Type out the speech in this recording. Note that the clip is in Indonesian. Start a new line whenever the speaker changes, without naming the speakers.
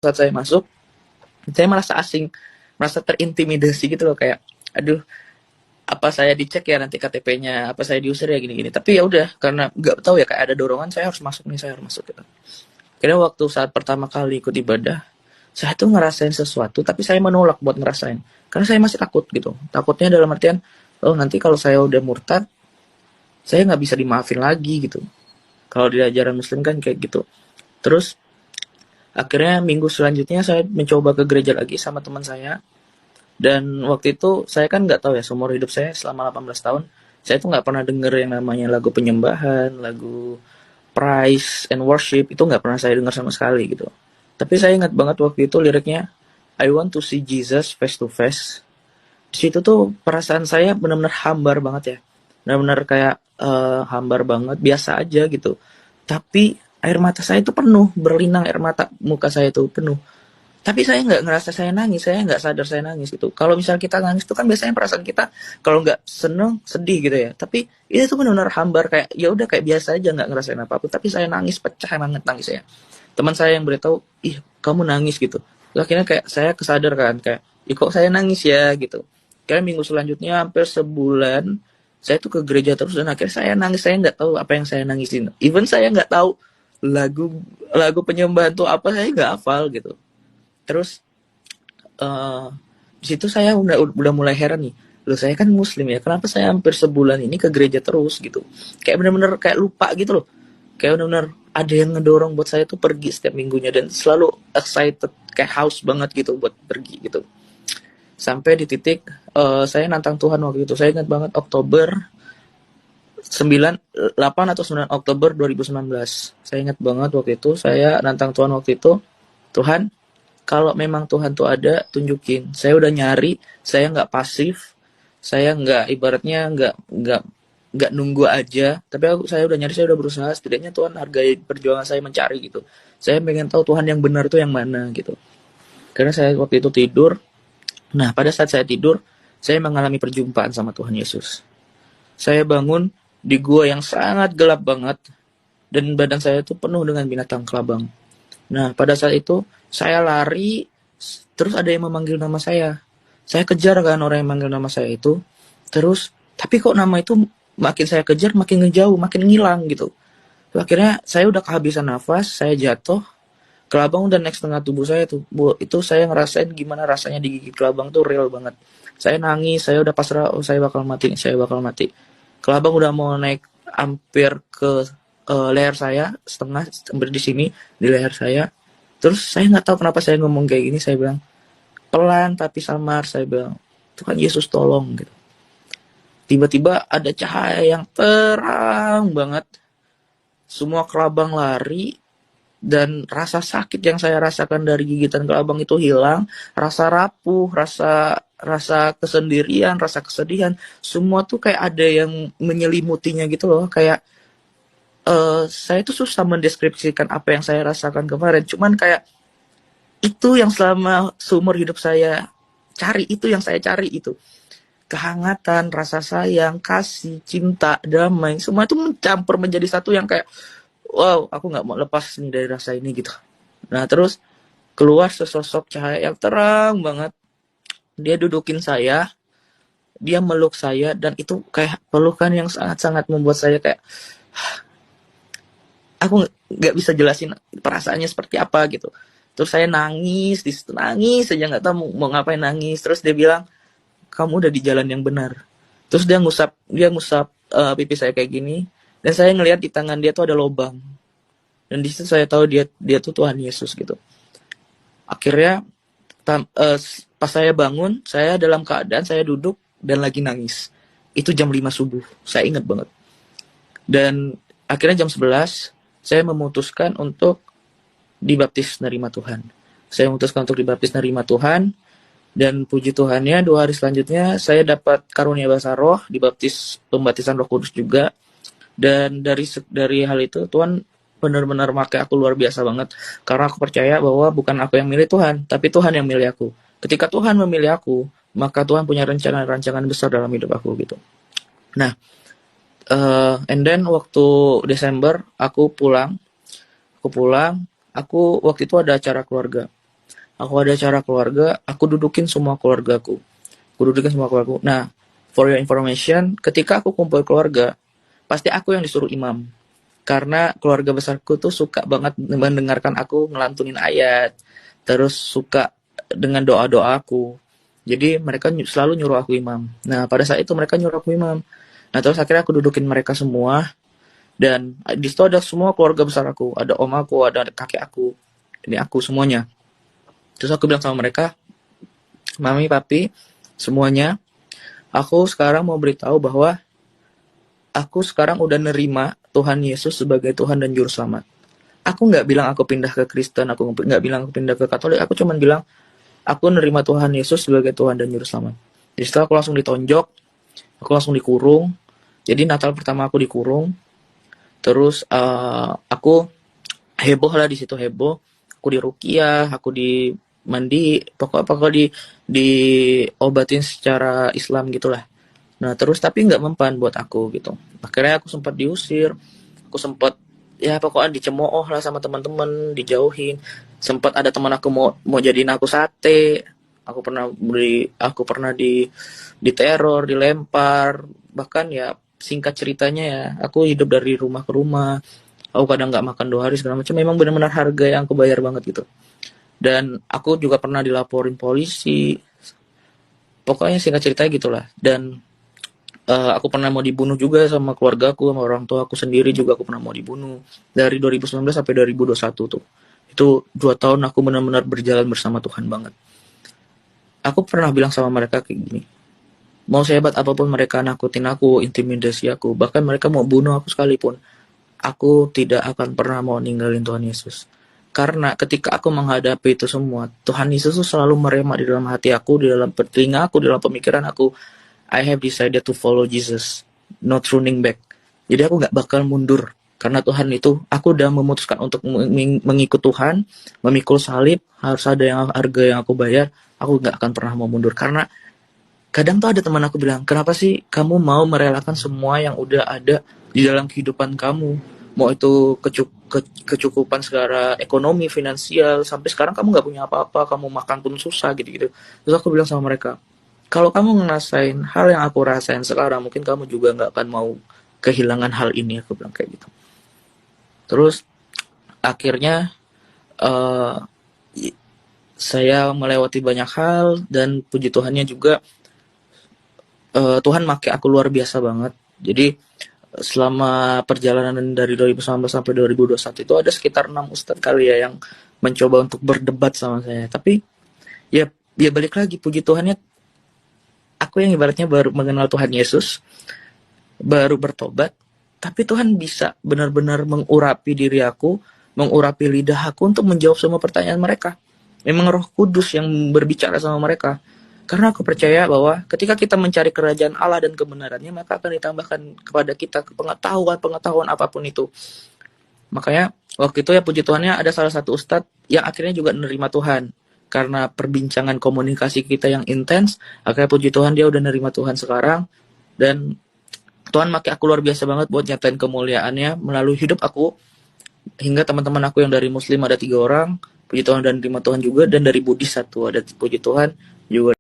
saat saya masuk, saya merasa asing, merasa terintimidasi gitu loh, kayak aduh, apa saya dicek ya nanti KTP-nya, apa saya diusir ya gini-gini. Tapi ya udah, karena nggak tahu ya, kayak ada dorongan saya harus masuk nih, saya harus masuk gitu. Kira waktu saat pertama kali ikut ibadah, saya tuh ngerasain sesuatu, tapi saya menolak buat ngerasain. Karena saya masih takut gitu. Takutnya dalam artian, oh nanti kalau saya udah murtad, saya nggak bisa dimaafin lagi gitu. Kalau di ajaran Muslim kan kayak gitu. Terus akhirnya minggu selanjutnya saya mencoba ke gereja lagi sama teman saya. Dan waktu itu saya kan nggak tahu ya, seumur hidup saya selama 18 tahun, saya tuh nggak pernah denger yang namanya lagu penyembahan, lagu praise and worship, itu nggak pernah saya dengar sama sekali gitu. Tapi saya ingat banget waktu itu liriknya, I want to see Jesus face to face. Di situ tuh perasaan saya benar-benar hambar banget ya. Benar-benar kayak hambar banget, biasa aja gitu. Tapi air mata saya itu penuh, berlinang air mata, muka saya itu penuh. Tapi saya nggak ngerasa saya nangis, saya nggak sadar saya nangis gitu. Kalau misal kita nangis itu kan biasanya perasaan kita kalau nggak seneng, sedih gitu ya. Tapi ini tuh benar-benar hambar, kayak ya udah kayak biasa aja, nggak ngerasain apa-apa. Tapi saya nangis, pecah banget nangis saya. Teman saya yang beritahu, ih kamu nangis gitu. Terus akhirnya kayak saya kesadar kan, kayak, ih kok saya nangis ya gitu. Kayak minggu selanjutnya hampir sebulan, saya tuh ke gereja terus dan akhirnya saya nangis, saya nggak tahu apa yang saya nangisin. Even saya nggak tahu lagu lagu penyembahan tuh apa, saya nggak hafal gitu. Terus eh di situ saya udah mulai heran nih. Loh saya kan muslim ya, kenapa saya hampir sebulan ini ke gereja terus gitu. Kayak bener-bener kayak lupa gitu loh. Kayak bener-bener ada yang ngedorong buat saya tuh pergi setiap minggunya dan selalu excited, kayak haus banget gitu buat pergi gitu. Sampai di titik saya nantang Tuhan waktu itu. Saya ingat banget Oktober 8 atau 9 Oktober 2019. Saya ingat banget waktu itu saya nantang Tuhan waktu itu. Tuhan, kalau memang Tuhan tuh ada, tunjukin. Saya udah nyari, saya nggak pasif, saya nggak ibaratnya nggak nunggu aja. Tapi saya udah nyari, saya udah berusaha. Setidaknya Tuhan hargai perjuangan saya mencari gitu. Saya pengen tahu Tuhan yang benar tuh yang mana gitu. Karena saya waktu itu tidur. Nah pada saat saya tidur, saya mengalami perjumpaan sama Tuhan Yesus. Saya bangun di gua yang sangat gelap banget dan badan saya itu penuh dengan binatang kelabang. Nah, pada saat itu saya lari, terus ada yang memanggil nama saya. Saya kejar kan orang yang manggil nama saya itu. Terus, tapi kok nama itu makin saya kejar, makin ngejauh, makin ngilang gitu. Terus akhirnya saya udah kehabisan nafas, saya jatuh. Kelabang udah naik setengah tubuh saya tuh. Bu, itu saya ngerasain gimana rasanya digigit kelabang tuh real banget. Saya nangis, saya udah pasrah, oh saya bakal mati, saya bakal mati. Kelabang udah mau naik hampir ke leher saya, setengah hampir di sini, di leher saya. Terus saya nggak tahu kenapa saya ngomong kayak gini, saya bilang pelan tapi samar, saya bilang Tuhan Yesus tolong gitu. Tiba-tiba ada cahaya yang terang banget, semua kelabang lari dan rasa sakit yang saya rasakan dari gigitan kelabang itu hilang, rasa rapuh, rasa rasa kesendirian, rasa kesedihan, semua tuh kayak ada yang menyelimutinya gitu loh, kayak saya tuh susah mendeskripsikan apa yang saya rasakan kemarin, cuman kayak itu yang selama seumur hidup saya cari, itu yang saya cari itu. Kehangatan, rasa sayang, kasih, cinta, damai, semua itu mencampur menjadi satu yang kayak, wow, aku nggak mau lepas nih dari rasa ini gitu. Nah terus keluar sesosok cahaya yang terang banget. Dia dudukin saya, dia meluk saya, dan itu kayak pelukan yang sangat-sangat membuat saya kayak, aku nggak bisa jelasin perasaannya seperti apa gitu. Terus saya nangis, di situ nangis aja nggak tahu mau ngapain nangis. Terus dia bilang, kamu udah di jalan yang benar. Terus dia ngusap pipi saya kayak gini, dan saya ngelihat di tangan dia tuh ada lubang. Dan di situ saya tahu dia dia tuh Tuhan Yesus gitu. Akhirnya pas saya bangun, saya dalam keadaan saya duduk dan lagi nangis. Itu jam 5 subuh, saya ingat banget. Dan akhirnya jam 11, saya memutuskan untuk dibaptis nerima Tuhan. Saya memutuskan untuk dibaptis nerima Tuhan. Dan puji Tuhannya 2 hari selanjutnya saya dapat karunia bahasa roh, dibaptis pembaptisan Roh Kudus juga. Dan dari hal itu Tuhan benar-benar pakai aku luar biasa banget, karena aku percaya bahwa bukan aku yang milih Tuhan, tapi Tuhan yang milih aku. Ketika Tuhan memilih aku, maka Tuhan punya rencana-rancangan besar dalam hidup aku gitu. Nah, and then waktu Desember aku pulang, aku waktu itu ada acara keluarga. aku ada acara keluarga, aku dudukin semua keluargaku. Aku dudukin semua keluargaku. Nah, for your information, ketika aku kumpul keluarga, pasti aku yang disuruh imam. Karena keluarga besarku tuh suka banget mendengarkan aku ngelantunin ayat, terus suka dengan doa-doa aku. Jadi mereka selalu nyuruh aku imam. Nah, pada saat itu mereka nyuruh aku imam. Nah, terus akhirnya aku dudukin mereka semua, dan di situ ada semua keluarga besar aku, ada om aku, ada kakek aku, ini aku semuanya. Terus aku bilang sama mereka, mami, papi, semuanya, aku sekarang mau beritahu bahwa aku sekarang udah nerima Tuhan Yesus sebagai Tuhan dan Juru Selamat. Aku nggak bilang aku pindah ke Kristen, aku nggak bilang aku pindah ke Katolik, aku cuma bilang aku nerima Tuhan Yesus sebagai Tuhan dan Juru Selamat. Jadi setelah aku langsung ditonjok, aku langsung dikurung. Jadi Natal pertama aku dikurung, terus aku heboh lah di situ, heboh. Aku diruqyah, aku di mandi, pokoknya diobatin secara Islam gitulah. Nah, terus tapi nggak mempan buat aku gitu. Akhirnya aku sempat diusir, aku sempat ya pokoknya dicemooh lah sama teman-teman, dijauhin. Sempat ada teman aku mau jadiin aku sate. Aku pernah diteror, dilempar. Bahkan ya singkat ceritanya ya, aku hidup dari rumah ke rumah. Aku kadang nggak makan 2 hari segala macam. Memang benar-benar harga yang aku bayar banget gitu. Dan aku juga pernah dilaporin polisi. Pokoknya singkat ceritanya gitulah. Dan aku pernah mau dibunuh juga sama keluarga aku, sama orang tua aku sendiri juga aku pernah mau dibunuh. Dari 2019 sampai 2021 tuh. Itu 2 tahun aku benar-benar berjalan bersama Tuhan banget. Aku pernah bilang sama mereka kayak gini, mau sehebat apapun mereka nakutin aku, intimidasi aku, bahkan mereka mau bunuh aku sekalipun, aku tidak akan pernah mau ninggalin Tuhan Yesus. Karena ketika aku menghadapi itu semua, Tuhan Yesus tuh selalu merema di dalam hati aku, di dalam telinga aku, di dalam pemikiran aku. I have decided to follow Jesus, not running back. Jadi aku gak bakal mundur. Karena Tuhan itu, aku udah memutuskan untuk mengikut Tuhan, memikul salib, harus ada harga yang aku bayar, aku gak akan pernah mau mundur. Karena kadang tuh ada teman aku bilang, kenapa sih kamu mau merelakan semua yang udah ada di dalam kehidupan kamu? Mau itu kecukupan secara ekonomi, finansial, sampai sekarang kamu gak punya apa-apa, kamu makan pun susah gitu-gitu. Terus aku bilang sama mereka, kalau kamu ngerasain hal yang aku rasain sekarang, mungkin kamu juga gak akan mau kehilangan hal ini, aku bilang kayak gitu. Terus akhirnya saya melewati banyak hal, dan puji Tuhannya juga Tuhan make aku luar biasa banget. Jadi selama perjalanan dari 2019 sampai 2021 itu ada sekitar 6 ustadz kali ya yang mencoba untuk berdebat sama saya. Tapi ya balik lagi, puji Tuhannya aku yang ibaratnya baru mengenal Tuhan Yesus, baru bertobat, tapi Tuhan bisa benar-benar mengurapi diri aku, mengurapi lidah aku untuk menjawab semua pertanyaan mereka. Memang Roh Kudus yang berbicara sama mereka. Karena aku percaya bahwa ketika kita mencari kerajaan Allah dan kebenarannya, maka akan ditambahkan kepada kita pengetahuan apapun itu. Makanya waktu itu ya puji Tuhannya ada salah satu ustadz yang akhirnya juga menerima Tuhan. Karena perbincangan komunikasi kita yang intens, akhirnya puji Tuhan dia udah nerima Tuhan sekarang. Dan Tuhan makai aku luar biasa banget buat nyatain kemuliaannya melalui hidup aku. Hingga teman-teman aku yang dari Muslim ada 3 orang, puji Tuhan, dan terima Tuhan juga. Dan dari Buddhis 1, ada puji Tuhan juga.